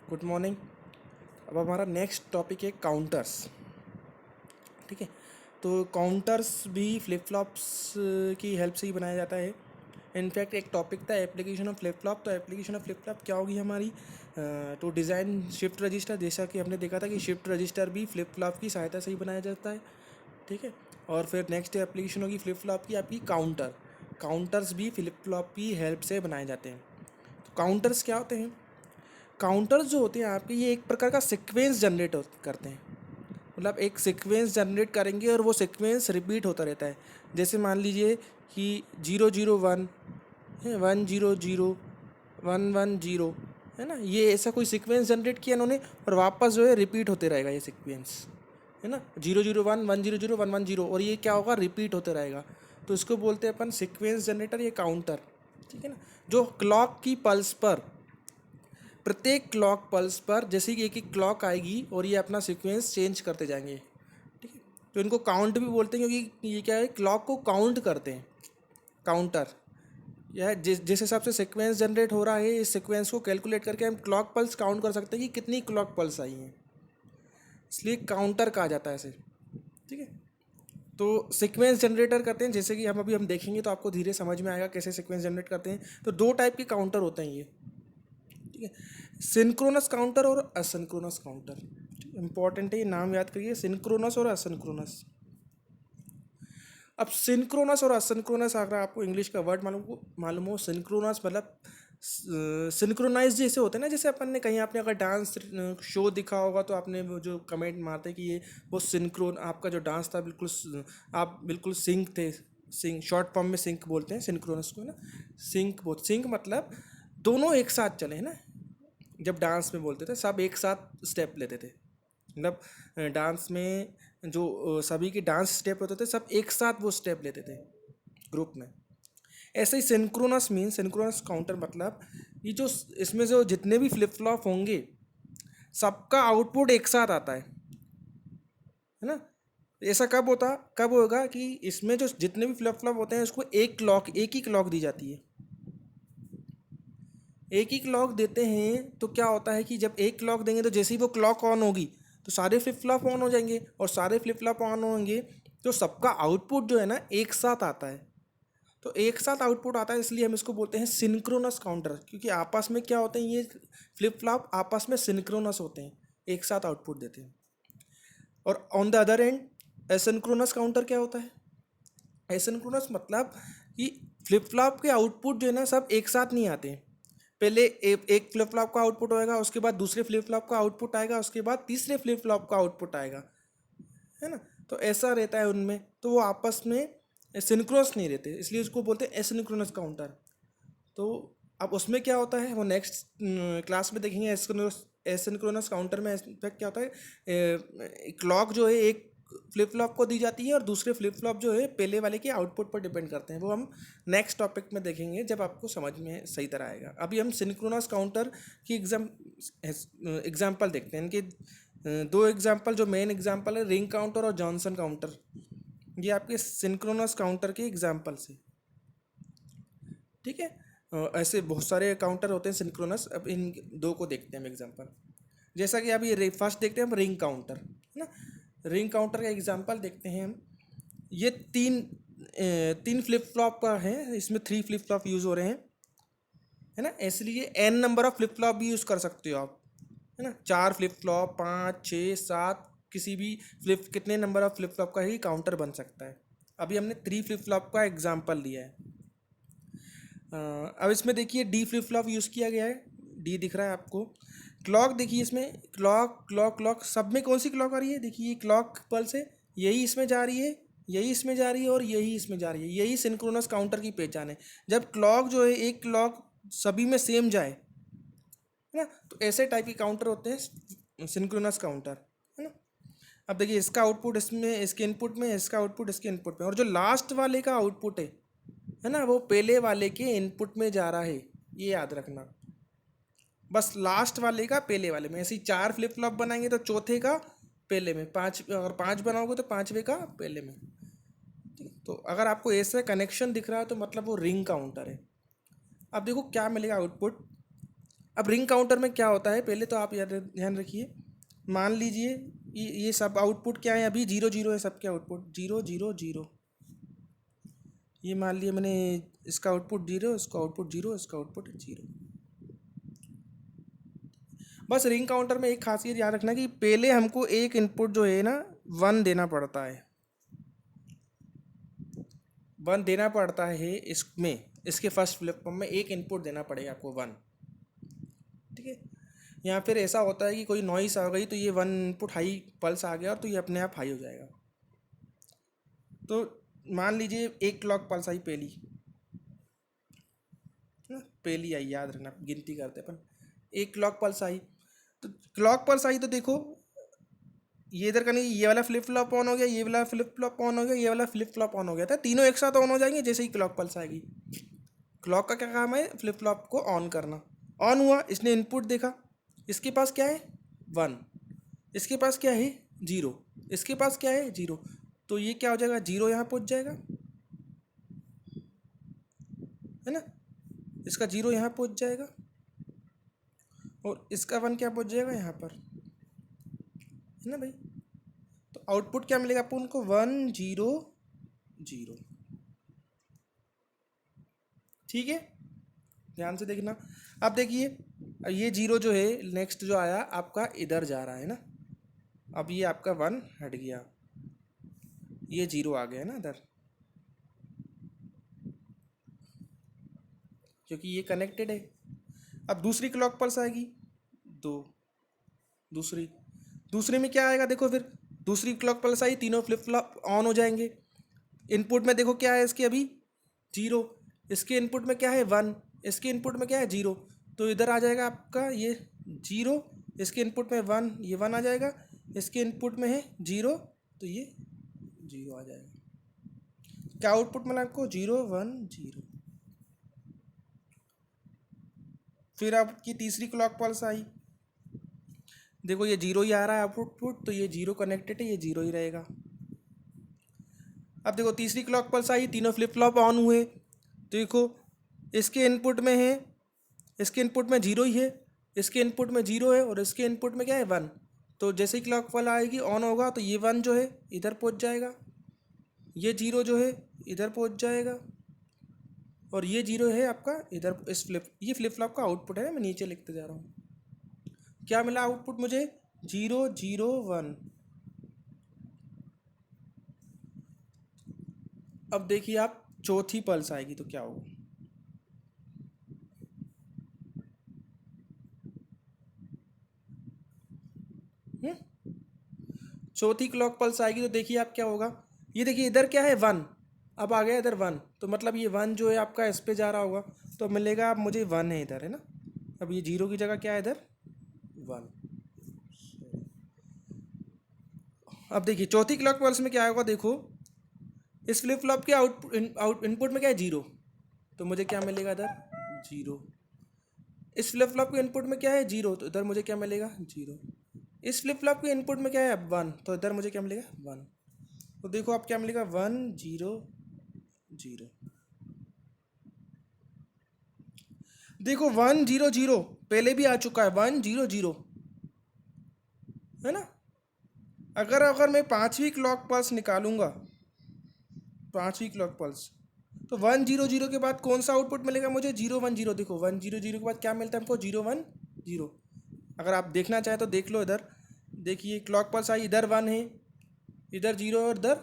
Good morning. अब हमारा next topic है काउंटर्स। ठीक है, तो काउंटर्स भी फ्लिप फ्लॉप्स की हेल्प से ही बनाया जाता है। इनफैक्ट एक टॉपिक था एप्लीकेशन ऑफ फ्लिप फ्लॉप। तो एप्लीकेशन ऑफ फ्लिप फ्लॉप क्या होगी हमारी, तो डिज़ाइन शिफ्ट रजिस्टर, जैसा कि हमने देखा था कि शिफ्ट रजिस्टर भी फ्लिप फ्लॉप की सहायता से ही बनाया जाता है। ठीक है, और फिर नेक्स्ट एप्लीकेशन होगी फ्लिप फ्लॉप की आपकी काउंटर। काउंटर्स भी फ्लिप फ्लॉप की हेल्प से बनाए जाते हैं। तो काउंटर्स क्या होते हैं? काउंटर्स जो होते हैं आपके, ये एक प्रकार का सीक्वेंस जनरेट करते हैं। मतलब एक सीक्वेंस जनरेट करेंगे और वो सीक्वेंस रिपीट होता रहता है। जैसे मान लीजिए कि 0 0 1 है, 1 0 0 1 1 0, है ना। ये ऐसा कोई सीक्वेंस जनरेट किया इन्होंने और वापस जो है रिपीट होते रहेगा ये सीक्वेंस, है ना। 0 0 1 1 0 0 1 1 0, और ये क्या होगा, रिपीट होते रहेगा। तो इसको बोलते हैं अपन सीक्वेंस जनरेटर, ये काउंटर। ठीक है ना। जो क्लॉक की पल्स पर, प्रत्येक क्लॉक पल्स पर जैसे कि एक एक क्लॉक आएगी और ये अपना सीक्वेंस चेंज करते जाएंगे। ठीक है, तो इनको काउंट भी बोलते हैं क्योंकि ये क्या है, क्लॉक को काउंट करते हैं। काउंटर यह जिस हिसाब से सीक्वेंस जनरेट हो रहा है, इस सीक्वेंस को कैलकुलेट करके हम क्लॉक पल्स काउंट कर सकते हैं कि कितनी क्लॉक पल्स आई हैं, इसलिए काउंटर कहा जाता है इसे। ठीक है, तो सीक्वेंस जनरेटर करते हैं, जैसे कि हम देखेंगे तो आपको धीरे समझ में आएगा कैसे सीक्वेंस जनरेट करते हैं। तो दो टाइप के काउंटर होते हैं ये। ठीक है, सिंक्रोनस काउंटर और असिंक्रोनस काउंटर। इंपॉर्टेंट है, ये नाम याद करिए, सिंक्रोनस और असिंक्रोनस। अब सिंक्रोनस और असिंक्रोनस, अगर आपको इंग्लिश का वर्ड मालूम हो, सिंक्रोनस मतलब सिंक्रोनाइज जैसे होते हैं ना, जैसे अपन ने कहीं, आपने अगर डांस शो दिखा होगा तो आपने वो जो कमेंट मारते हैं कि ये वो सिंक्रोन, आपका जो डांस था बिल्कुल आप बिल्कुल सिंक थे। सिंक शॉर्ट फॉर्म में सिंक बोलते हैं सिंक्रोनस को, है ना। सिंक मतलब दोनों एक साथ चले, है ना। जब डांस में बोलते थे सब एक साथ स्टेप लेते थे, मतलब डांस में जो सभी के डांस स्टेप होते थे सब एक साथ वो स्टेप लेते थे ग्रुप में। ऐसे ही सिंक्रोनस मीन, सिंक्रोनस काउंटर मतलब ये जो इसमें जो जितने भी फ्लिप फ्लॉप होंगे सबका आउटपुट एक साथ आता है ना। ऐसा कब होगा कि इसमें जो जितने भी फ्लिप फ्लॉप होते हैं उसको एक ही क्लॉक दी जाती है। एक ही क्लॉक देते हैं तो क्या होता है कि जब एक क्लॉक देंगे तो जैसे ही वो क्लॉक ऑन होगी तो सारे फ्लिप फ्लॉप ऑन हो जाएंगे, और सारे फ्लिप फ्लॉप ऑन होंगे तो सबका आउटपुट जो है ना एक साथ आता है। तो एक साथ आउटपुट आता है, इसलिए हम इसको बोलते हैं सिंक्रोनस काउंटर, क्योंकि आपस में क्या होते हैं, ये फ्लिप फ्लॉप आपस में सिंक्रोनस होते हैं, एक साथ आउटपुट देते हैं। और on the other and asynchronous counter क्या होता है? एसिंक्रोनस मतलब कि फ्लिप फ्लॉप के आउटपुट जो है ना सब एक साथ नहीं आते हैं। पहले एक फ्लिप फ्लॉप का आउटपुट होएगा, उसके बाद दूसरे फ्लिप फ्लॉप का आउटपुट आएगा, उसके बाद तीसरे फ्लिप फ्लॉप का आउटपुट आएगा, है ना। तो ऐसा रहता है उनमें, तो वो आपस में सिंक्रोनस नहीं रहते, इसलिए उसको बोलते हैं एसिंक्रोनस काउंटर। तो अब उसमें क्या होता है वो नेक्स्ट क्लास में देखेंगे। एसिंक्रोनस काउंटर में इनफैक्ट क्या होता है, क्लॉक जो है एक फ्लिप फ्लॉप को दी जाती है और दूसरे फ्लिप फ्लॉप जो है पहले वाले के आउटपुट पर डिपेंड करते हैं। वो हम नेक्स्ट टॉपिक में देखेंगे जब आपको समझ में सही तरह आएगा। अभी हम सिंक्रोनस काउंटर की एग्जाम्पल देखते हैं। इनके दो एग्जाम्पल, जो मेन एग्जाम्पल है रिंग काउंटर और जॉनसन काउंटर, ये आपके सिंक्रोनस काउंटर के एग्जाम्पल्स है। ठीक है, ऐसे बहुत सारे काउंटर होते हैं सिंक्रोनस। अब इन दो को देखते हैं हम एग्जांपल। जैसा कि अब ये फर्स्ट देखते हैं हम रिंग काउंटर, है ना। रिंग काउंटर का एग्जांपल देखते हैं हम। ये तीन फ्लिप फ्लॉप का है, इसमें 3 फ्लिप फ्लॉप यूज़ हो रहे हैं, है ना। इसलिए n number of flip flop भी यूज़ कर सकते हो आप, है ना। 4 फ्लिप फ्लॉप, 5 6 7, किसी भी कितने नंबर ऑफ फ्लिप फ्लॉप का ही काउंटर बन सकता है। अभी हमने 3 फ्लिप फ्लॉप का एग्जाम्पल लिया है। अब इसमें देखिए डी फ्लिप फ्लॉप यूज़ किया गया है, डी दिख रहा है आपको। क्लॉक देखिए इसमें, क्लॉक क्लॉक क्लॉक सब में कौन सी क्लॉक आ रही है, देखिए ये क्लॉक पल्स है, यही इसमें जा रही है, यही इसमें जा रही है और यही इसमें जा रही है। यही सिंक्रोनस काउंटर की पहचान है, जब क्लॉक जो है एक क्लॉक सभी में सेम जाए, है ना। तो ऐसे टाइप के काउंटर होते हैं सिंक्रोनस काउंटर, है ना। अब देखिए इसका आउटपुट इसमें, इसके इनपुट में, इसका आउटपुट इसके इनपुट में, और जो लास्ट वाले का आउटपुट है ना, वो पहले वाले के इनपुट में जा रहा है, ये याद रखना। बस लास्ट वाले का पहले वाले में, ऐसे ही 4 फ्लिप फ्लॉप बनाएंगे तो चौथे का पहले में, 5 अगर 5 बनाओगे तो पांचवे का पहले में। ठीक है? तो अगर आपको ऐसा कनेक्शन दिख रहा है तो मतलब वो रिंग काउंटर है। अब देखो क्या मिलेगा आउटपुट। अब रिंग काउंटर में क्या होता है, पहले तो आप याद ध्यान रखिए, मान लीजिए ये सब आउटपुट क्या है, अभी 0 0 है सबके आउटपुट, 0 0 0। ये मान लिया मैंने, इसका आउटपुट 0, इसका आउटपुट 0, इसका आउटपुट 0। बस रिंग काउंटर में एक खासियत याद रखना कि पहले हमको एक इनपुट जो है ना 1 देना पड़ता है, 1 देना पड़ता है इसमें, इसके फर्स्ट फ्लिप फ्लॉप में एक इनपुट देना पड़ेगा आपको 1। ठीक है, या फिर ऐसा होता है कि कोई नॉइस आ गई तो ये 1 इनपुट हाई पल्स आ गया और तो ये अपने आप हाई हो जाएगा। तो मान लीजिए एक क्लॉक पल्स आई पहली, पहली आई, याद रखना गिनती करते अपन, एक क्लॉक पल्स आई, तो क्लॉक पल्स आई तो देखो ये इधर का नहीं, ये वाला फ्लिप फ्लॉप ऑन हो गया, ये वाला फ्लिप फ्लॉप ऑन हो गया, ये वाला फ्लिप फ्लॉप ऑन हो गया था, तीनों एक साथ ऑन हो जाएंगे जैसे ही क्लॉक पल्स आएगी। क्लॉक का क्या काम है, फ्लिप फ्लॉप को ऑन करना। ऑन हुआ, इसने इनपुट देखा, इसके पास क्या है 1, इसके पास क्या है 0, इसके पास क्या है 0, तो ये क्या हो जाएगा 0 यहाँ पहुँच जाएगा, है ना, इसका 0 यहाँ पहुँच जाएगा और इसका 1 क्या पहुँच जाएगा यहाँ पर, है ना भाई। तो आउटपुट क्या मिलेगा आपको उनको 1 0 0। ठीक है, ध्यान से देखना। अब देखिए ये 0 जो है नेक्स्ट जो आया आपका इधर जा रहा है ना, अब ये आपका 1 हट गया, ये 0 आ गया ना इधर, क्योंकि ये कनेक्टेड है। अब दूसरी क्लॉक पल्स आएगी 2, दूसरी, दूसरे में क्या आएगा देखो, फिर दूसरी क्लॉक पल्स आई, तीनों फ्लिप फ्लॉप ऑन हो जाएंगे। इनपुट में देखो क्या है इसके अभी 0, इसके इनपुट में क्या है 1, इसके इनपुट में क्या है 0, तो इधर आ जाएगा आपका ये 0, इसके इनपुट में 1, ये 1 आ जाएगा, इसके इनपुट में है 0, तो ये 0 आ जाएगा। क्या आउटपुट मिला आपको 0 1 0। फिर आपकी तीसरी क्लॉक पल्स आई, देखो ये 0 ही आ रहा है आउटपुट, तो ये 0 कनेक्टेड है, ये 0 ही रहेगा। अब देखो तीसरी क्लॉक पल्स आई, तीनों फ्लिप फ्लॉप ऑन हुए, तो देखो इसके इनपुट में है, इसके इनपुट में 0 ही है, इसके इनपुट में 0 है और इसके इनपुट में क्या है 1, तो जैसे ही क्लॉक पल्स आएगी ऑन होगा तो ये 1 जो है इधर पहुंच जाएगा, ये 0 जो है इधर पहुंच जाएगा और ये 0 है आपका इधर, इस ये फ्लिप फ्लॉप का आउटपुट है, मैं नीचे लिखते जा रहा हूँ। क्या मिला आउटपुट मुझे 0 0 1। अब देखिए आप चौथी पल्स आएगी तो क्या होगा, चौथी क्लॉक पल्स आएगी तो देखिए आप क्या होगा, ये देखिए इधर क्या है 1, अब आ गया इधर 1, तो मतलब ये 1 जो है आपका इस पे जा रहा होगा, तो मिलेगा अब मुझे 1 है इधर, है ना। अब ये 0 की जगह क्या है इधर 1। अब देखिए चौथी क्लॉक पल्स में क्या होगा, देखो इस फ्लिप फ्लॉप के इनपुट में क्या है 0, तो मुझे क्या मिलेगा इधर 0। इस फ्लिप फ्लॉप के इनपुट में क्या है 0, तो इधर मुझे क्या मिलेगा 0। इस फ्लिप फ्लॉप के इनपुट में क्या है 1, तो इधर मुझे क्या मिलेगा 1। तो देखो आप क्या मिलेगा 1 0 0। देखो 1 0 0 पहले भी आ चुका है, 1 0 0, है ना। अगर अगर मैं पांचवी क्लॉक पल्स निकालूंगा, पांचवी क्लॉक पल्स, तो 1 0 0 के बाद कौन सा आउटपुट मिलेगा मुझे 0 1 0। देखो 1 0 0 के बाद क्या मिलता है हमको 0 1 0। अगर आप देखना चाहें तो देख लो इधर, देखिए क्लॉक पल्स आई, इधर 1 है, इधर 0 और इधर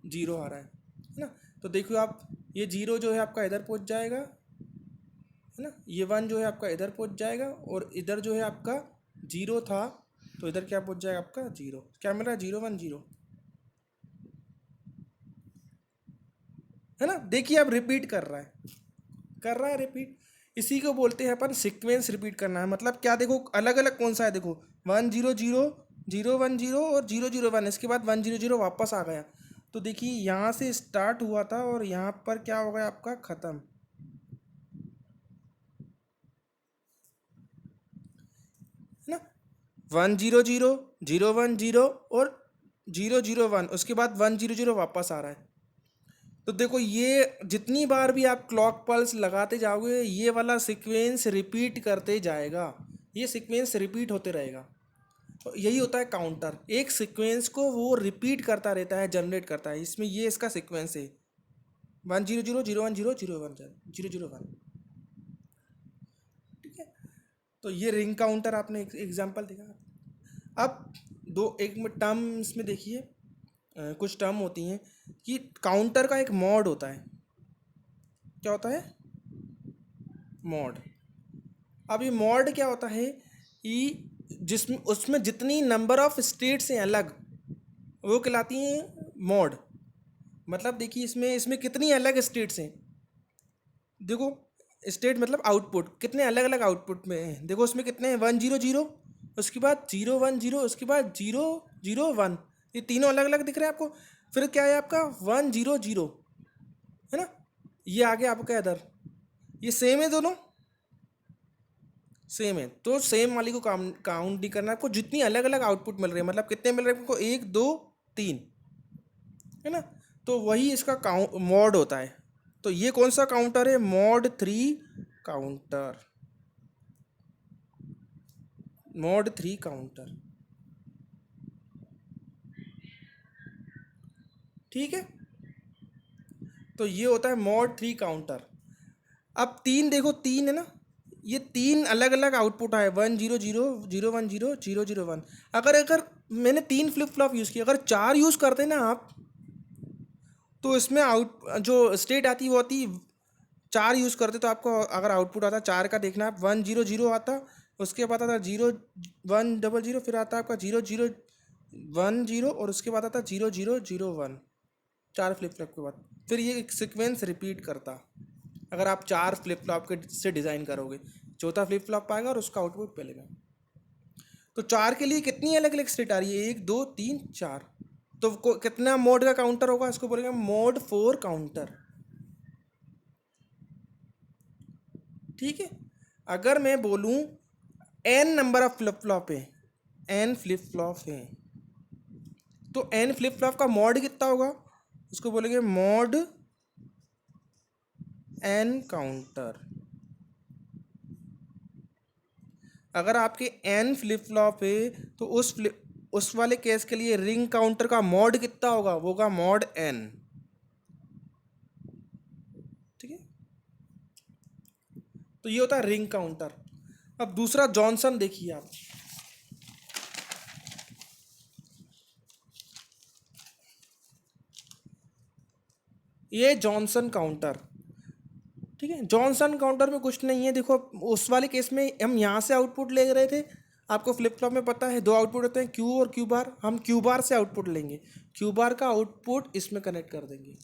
0 आ रहा है ना। तो देखो आप ये 0 जो है आपका इधर पहुंच जाएगा, है ना, ये 1 जो है आपका इधर पहुंच जाएगा और इधर जो है आपका 0 था, तो इधर क्या पहुंच जाएगा आपका 0। क्या मिल रहा है 0 1 0, है ना। देखिए अब रिपीट कर रहा है, कर रहा है रिपीट, इसी को बोलते हैं अपन सीक्वेंस रिपीट करना है। मतलब क्या, देखो अलग अलग कौन सा है, देखो 1 0 0 0 1 0 और 0 0 1, इसके बाद 1 0 0 वापस आ गया। तो देखिए यहाँ से स्टार्ट हुआ था और यहाँ पर क्या हो गया आपका ख़त्म, है ना। 1 0 0 0 1 0 और 0 0 1, उसके बाद 1 0 0 वापस आ रहा है। तो देखो ये जितनी बार भी आप क्लॉक पल्स लगाते जाओगे ये वाला सीक्वेंस रिपीट करते जाएगा, ये सीक्वेंस रिपीट होते रहेगा। तो यही होता है काउंटर, एक सीक्वेंस को वो रिपीट करता रहता है, जनरेट करता है। इसमें ये इसका सीक्वेंस है 1 0 0 0 1 0 0 1 0 0 1। ठीक है, तो ये रिंग काउंटर आपने एक एग्जाम्पल देखा। अब दो एक में टर्म्स में देखिए, कुछ टर्म होती हैं कि काउंटर का एक मॉड होता है। क्या होता है? मॉड। अब ये मॉड क्या होता है कि जिसमें उसमें जितनी नंबर ऑफ स्टेट्स हैं अलग, वो कहलाती हैं मॉड। मतलब देखिए इसमें इसमें कितनी अलग स्टेट्स हैं। देखो स्टेट मतलब आउटपुट, कितने अलग अलग आउटपुट में हैं। देखो उसमें कितने हैं, 1 0 0, उसके बाद 0 1 0, उसके बाद 0 0 1। ये तीनों अलग अलग दिख रहे हैं आपको। फिर क्या है आपका 1 0 0, है ना। ये आगे आपका इधर, ये सेम है दोनों, सेम है। तो सेम वाली को काउंट नहीं करना आपको, जितनी अलग अलग आउटपुट मिल रही है, मतलब कितने मिल रहे हैं आपको, 1 2 3, है ना। तो वही इसका काउंट मॉड होता है। तो ये कौन सा काउंटर है? Mod 3 counter, mod 3 counter. ठीक है, तो ये होता है मॉड 3 काउंटर। अब तीन देखो, तीन है ना, ये तीन अलग अलग आउटपुट आए, 1 0 0 0 1 0 0 0 1। अगर अगर मैंने तीन फ्लिप फ्लॉप यूज़ किया, अगर चार यूज़ करते ना आप, तो इसमें आउट जो स्टेट आती वो आती, चार यूज़ करते तो आपको अगर आउटपुट आता चार का, देखना आप 1 0 0 आता, उसके बाद आता 0 1 0 0, फिर आता आपका 0 0 1 0, और उसके बाद आता 0 0 0 1। चार फ्लिप फ्लॉप के बाद फिर ये एक सीक्वेंस रिपीट करता। अगर आप चार फ्लिप फ्लॉप के से डिज़ाइन करोगे, चौथा फ्लिप फ्लॉप आएगा और उसका आउटपुट पहले में। तो चार के लिए कितनी अलग अलग स्टेट आ रही है, 1 2 3 4। तो कितना मोड का काउंटर होगा, इसको बोलेंगे मोड 4 काउंटर। ठीक है, अगर मैं बोलूँ n number of flip flop है, एन फ्लिप फ्लॉप है, तो एन फ्लिप फ्लॉप का मॉड कितना होगा, उसको बोलेंगे मॉड एन काउंटर। अगर आपके एन फ्लिप फ्लॉप है तो उस वाले केस के लिए रिंग काउंटर का मॉड कितना होगा, वो होगा मॉड एन। ठीक है, तो ये होता है रिंग काउंटर। अब दूसरा जॉनसन देखिए आप, ये जॉनसन काउंटर। ठीक है, जॉनसन काउंटर में कुछ नहीं है। देखो उस वाले केस में हम यहाँ से आउटपुट ले रहे थे, आपको फ्लिप फ्लॉप में पता है दो आउटपुट होते हैं, क्यू और क्यू बार। हम क्यू बार से आउटपुट लेंगे, क्यू बार का आउटपुट इसमें कनेक्ट कर देंगे।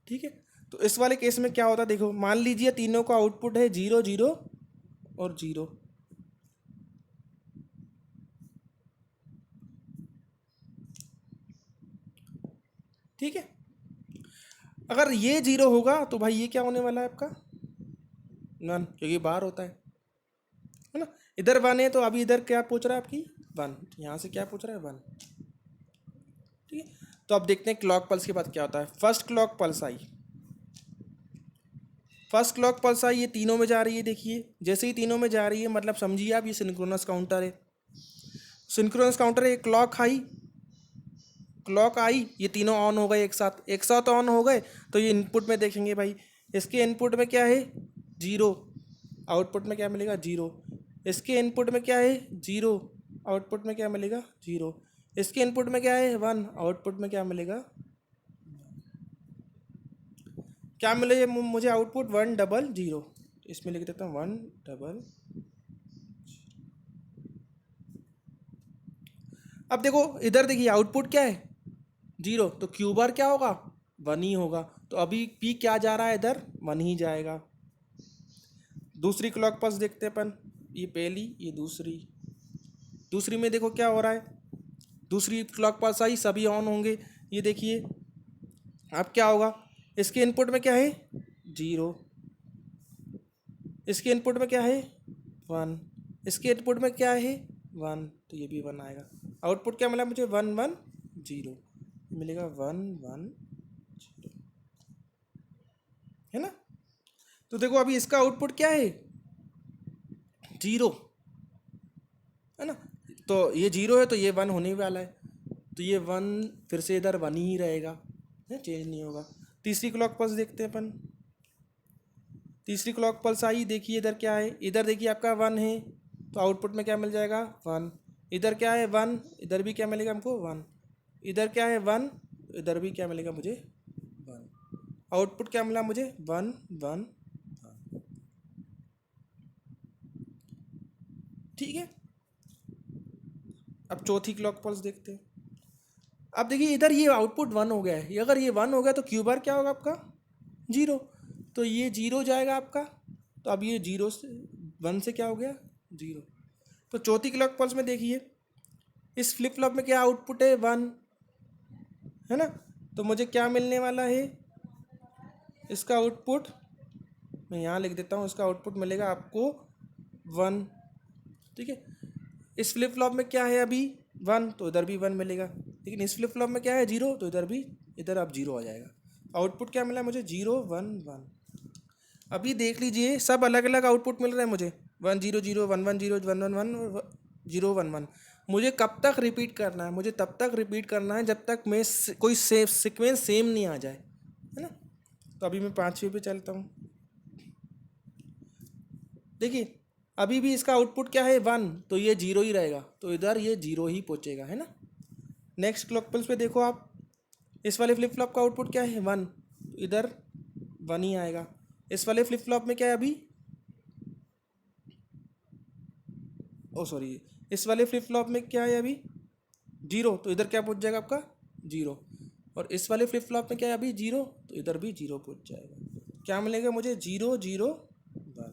ठीक है, तो इस वाले केस में क्या होता है, देखो मान लीजिए तीनों का आउटपुट है 0 0 और 0। ठीक है, अगर ये 0 होगा तो भाई ये क्या होने वाला है आपका, वन, क्योंकि बाहर होता है ना। इधर वन है तो अभी इधर क्या पूछ रहा है आपकी, वन। यहाँ से क्या पूछ रहा है, वन। ठीक है, तो अब देखते हैं क्लॉक पल्स के बाद क्या होता है। फर्स्ट क्लॉक पल्स आई, फर्स्ट क्लॉक पल्स आई, ये तीनों में जा रही है। देखिए जैसे ही तीनों में जा रही है, मतलब समझिए आप ये सिंक्रोनस काउंटर है। सिंक्रोनस काउंटर है, क्लॉक आई, क्लॉक आई, ये तीनों ऑन हो गए एक साथ, एक साथ ऑन हो गए। तो ये इनपुट में देखेंगे भाई, इसके इनपुट में क्या है, 0, आउटपुट में क्या मिलेगा, 0। इसके इनपुट में क्या है, 0, आउटपुट में क्या मिलेगा, 0। इसके इनपुट में क्या है, 1, आउटपुट में क्या मिलेगा, क्या मिले मुझे आउटपुट, 1 0 0। इसमें लिख देता हूँ 1 अब देखो इधर देखिए आउटपुट क्या है, 0, तो क्यू बार क्या होगा, 1 ही होगा। तो अभी पी क्या जा रहा है, इधर 1 ही जाएगा। दूसरी क्लॉक पल्स देखते हैं अपन, ये पहली, ये दूसरी। दूसरी में देखो क्या हो रहा है, दूसरी क्लॉक पल्स आई, सभी ऑन होंगे। ये देखिए अब क्या होगा, इसके इनपुट में क्या है, 0, इसके इनपुट में क्या है, 1, इसके इनपुट में क्या है, 1, तो ये भी 1 आएगा। आउटपुट क्या मिला मुझे, 1 1 0 मिलेगा, 1 1 है ना। तो देखो अभी इसका आउटपुट क्या है, 0, है ना। तो ये 0 है तो ये 1 होने वाला है, तो ये 1 फिर से इधर 1 ही रहेगा, है, चेंज नहीं होगा। तीसरी क्लॉक पल्स देखते हैं अपन। तीसरी क्लॉक पल्स आई, देखिए इधर क्या है, इधर देखिए आपका 1 है, तो आउटपुट में क्या मिल जाएगा, 1। इधर क्या है 1, इधर भी क्या मिलेगा हमको 1। इधर क्या है 1, इधर भी क्या मिलेगा मुझे 1। आउटपुट क्या मिला मुझे 1 1 1। ठीक है। अब चौथी क्लॉक पल्स देखते हैं। अब देखिए इधर ये आउटपुट 1 हो गया है, अगर ये 1 हो गया तो क्यू बार क्या होगा आपका 0, तो ये 0 जाएगा आपका। तो अब ये 0 से 1 से क्या हो गया 0। तो चौथी क्लॉक पल्स में देखिए इस फ्लिप फ्लॉप में क्या आउटपुट है 1, है ना। तो मुझे क्या मिलने वाला है, इसका आउटपुट मैं यहाँ लिख देता हूँ, इसका आउटपुट मिलेगा आपको 1। ठीक है। इस फ्लिप फ्लॉप में क्या है अभी 1, तो इधर भी 1 मिलेगा, लेकिन इस फ्लिप फ्लॉप में क्या है 0, तो इधर भी, इधर अब 0 आ जाएगा। आउटपुट क्या मिला मुझे 0 1 1। अभी देख लीजिए सब अलग अलग आउटपुट मिल रहे हैं मुझे, 1 0 0 1 1 0 1 1 1 और 0 1 1। मुझे कब तक रिपीट करना है, मुझे तब तक रिपीट करना है जब तक मैं कोई सेम सीक्वेंस सेम नहीं आ जाए, है ना। तो अभी मैं 5वें पे चलता हूँ। देखिए अभी भी इसका आउटपुट क्या है 1, तो ये 0 ही रहेगा, तो इधर ये 0 ही पहुँचेगा, है ना। नेक्स्ट क्लॉक पल्स पे देखो आप, इस वाले फ्लिप फ्लॉप का आउटपुट क्या है 1, तो इधर 1 ही आएगा। इस वाले फ्लिप फ्लॉप में क्या है अभी, ओ सॉरी, इस वाले फ्लिप फ्लॉप में क्या है अभी 0, तो इधर क्या पहुंच जाएगा आपका 0। और इस वाले फ्लिप फ्लॉप में क्या है अभी 0, तो इधर भी 0 पहुंच जाएगा। क्या मिलेगा मुझे 0 0 1।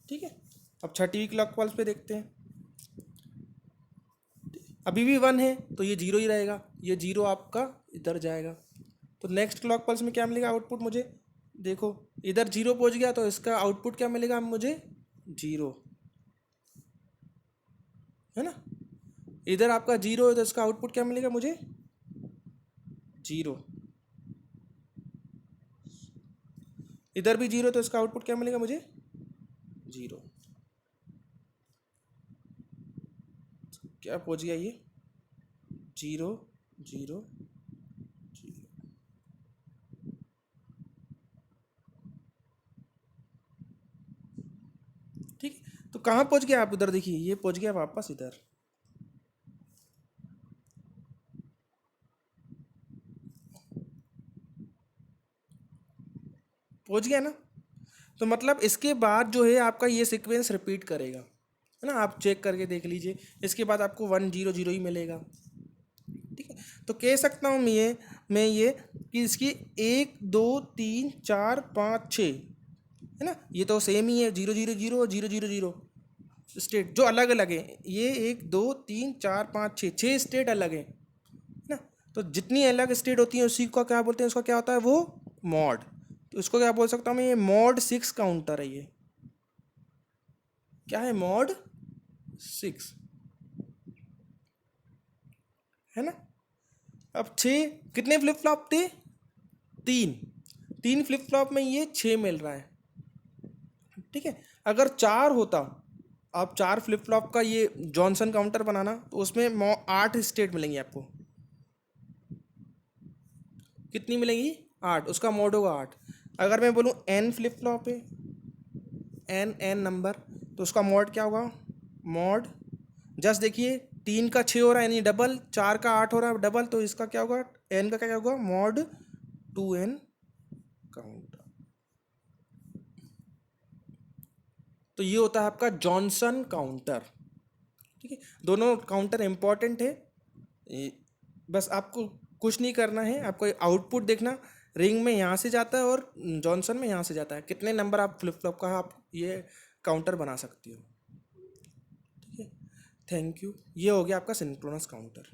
ठीक है। अब छठी क्लॉक पल्स पे देखते हैं। अभी भी 1 है तो ये 0 ही रहेगा, ये 0 आपका इधर जाएगा। तो नेक्स्ट क्लॉक पल्स में क्या मिलेगा आउटपुट मुझे, देखो इधर 0 पहुंच गया, तो इसका आउटपुट क्या मिलेगा मुझे 0, है ना। इधर आपका 0 है तो इसका आउटपुट क्या मिलेगा मुझे 0। इधर भी 0 तो इसका आउटपुट क्या मिलेगा मुझे 0। क्या पहुंच गया ये 0 0 0। ठीक है। तो कहाँ पहुंच गया आप, उधर देखिए ये पहुंच गया वापस इधर। पहुंच गया ना। तो मतलब इसके बाद जो है आपका ये सीक्वेंस रिपीट करेगा, है ना। आप चेक करके देख लीजिए, इसके बाद आपको 1 0 0 ही मिलेगा। ठीक है। तो कह सकता हूँ मैं ये कि इसकी 1 2 3 4 5 6, है ना, ये तो सेम ही है 0 0 0 और 0 0 0 स्टेट जो अलग अलग है। ये 1 2 3 4 5 6 6 स्टेट अलग है ना। तो जितनी अलग स्टेट होती है उसी को क्या बोलते हैं, उसका क्या होता है वो मॉड। तो इसको क्या बोल सकता हूँ मैं, ये मॉड 6 काउंटर है। ये क्या है मॉड 6, है ना। अब 6 कितने फ्लिप फ्लॉप थे, 3, 3 फ्लिप फ्लॉप में ये 6 मिल रहा है। ठीक है। अगर 4 होता, आप 4 फ्लिप फ्लॉप का ये जॉनसन काउंटर बनाना, तो उसमें 8 स्टेट मिलेंगी आपको। कितनी मिलेंगी 8, उसका मॉड होगा 8। अगर मैं बोलूँ n फ्लिप फ्लॉप है, n नंबर, तो उसका मॉड क्या होगा मॉड, जस्ट देखिए 3 का 6 हो रहा है यानी डबल, 4 का 8 हो रहा है डबल, तो इसका क्या होगा n का क्या होगा मॉड 2n काउंटर। तो ये होता है आपका जॉनसन काउंटर। ठीक है। दोनों काउंटर इंपॉर्टेंट है। बस आपको कुछ नहीं करना है, आपको आउटपुट देखना, रिंग में यहाँ से जाता है और जॉनसन में यहाँ से जाता है, कितने नंबर आप फ्लिप फ्लॉप का आप ये काउंटर बना सकती हो। ठीक है। Thank you. ये हो गया आपका सिंक्रोनस काउंटर।